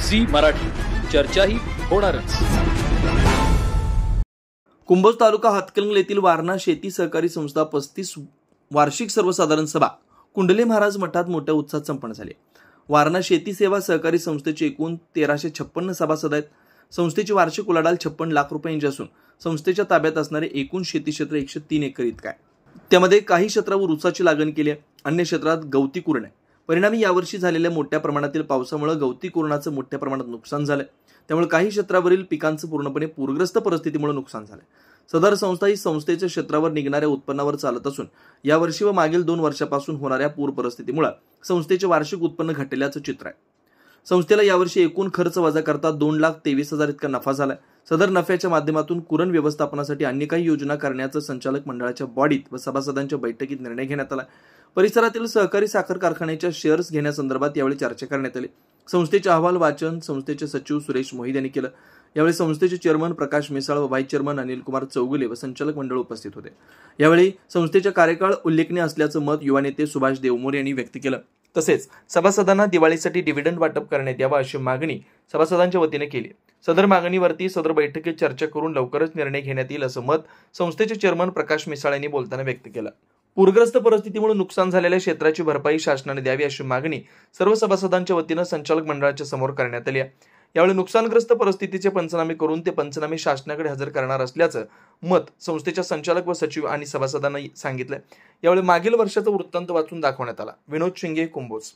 Zee Marathi, चर्चाही होणारच। कुंभोज तालुका हातकणंगले येथील वारणा शेती सहकारी संस्था 35 वार्षिक सर्वसाधारण सभा कुंडले महाराज मठात मोठ्या उत्साहात संपन्न झाली। वारणा शेती सेवा सहकारी संस्थेचे एकूण 1356 सभासद आहेत। संस्थेची वार्षिक उलाढाल 56 लाख रुपयांची असून संस्थेच्या ताब्यात असणारे एकूण शेती क्षेत्र 103 एकर इतके आहे। त्यामध्ये काही क्षेत्रावर ऊसाची लागण केली आहे, अन्य क्षेत्रात गवती कुरण आहे। परिणामी यावर्षी झालेल्या मोठ्या प्रमाणातील पावसामुळे गवती कुरणाचं मोठ्या प्रमाणात नुकसान झालं। त्यामुळे काही क्षेत्रावरील पिकांचं पूर्णपणे पूरग्रस्त परिस्थितीमुळे नुकसान झालं। सदर संस्था ही संस्थेच्या क्षेत्रावर निघणाऱ्या उत्पन्नावर चालत असून यावर्षी व मागील 2 वर्षापासून होणाऱ्या पूर परिस्थितीमुळे संस्थेचे वार्षिक उत्पन्न घटल्याचं चित्र आहे। संस्थेला यावर्षी एकूण खर्च वजा करता 2,23,000 इतका नफा झाला। सदर नफ्याच्या माध्यमातून कुरण व्यवस्थापनासाठी अन्य काही योजना करण्याचं संचालक मंडळाच्या बॉडीत व सभासदांच्या बैठकीत निर्णय घेण्यात आला। परिसरातील सहकारी साखर कारखान्याच्या शेअर्स घेण्यासंदर्भात यावेळी चर्चा करण्यात आली। संस्थेचे अहवाल वाचन संस्थेचे सचिव सुरेश मोहित यांनी केलं। यावेळी संस्थेचे चेअरमन प्रकाश मिसाळ व व्हाईस चेअरमन अनिल कुमार चौगुले व संचालक मंडळ उपस्थित होते। यावेळी संस्थेचा कार्यकाळ उल्लेखनीय असल्याचं मत युवा नेते सुभाष देवमोरे यांनी व्यक्त केलं। तसेच सभासदांना दिवाळीसाठी डिव्हिडंड वाटप करण्यात यावा अशी मागणी सभासदांच्या वतीने केली। सदर मागणीवरती सदर बैठकीत चर्चा करून लवकरच निर्णय घेण्यात येईल असं मत संस्थेचे चेअरमन प्रकाश मिसाळ यांनी बोलताना व्यक्त केलं। पूरग्रस्त परिस्थितीमुळे नुकसान झालेल्या क्षेत्राची भरपाई शासनाने द्यावी अशी मागणी सर्व सभासदांच्या वतीनं संचालक मंडळाच्या समोर करण्यात आली आहे। यावेळी नुकसानग्रस्त परिस्थितीचे पंचनामे करून ते पंचनामे शासनाकडे हजर करणार असल्याचं मत संस्थेच्या संचालक व सचिव आणि सभासदांना सांगितलं। यावेळी मागील वर्षाचा वृत्तांत वाचून दाखवण्यात आला। विनोद शिंगे, कुंभोज।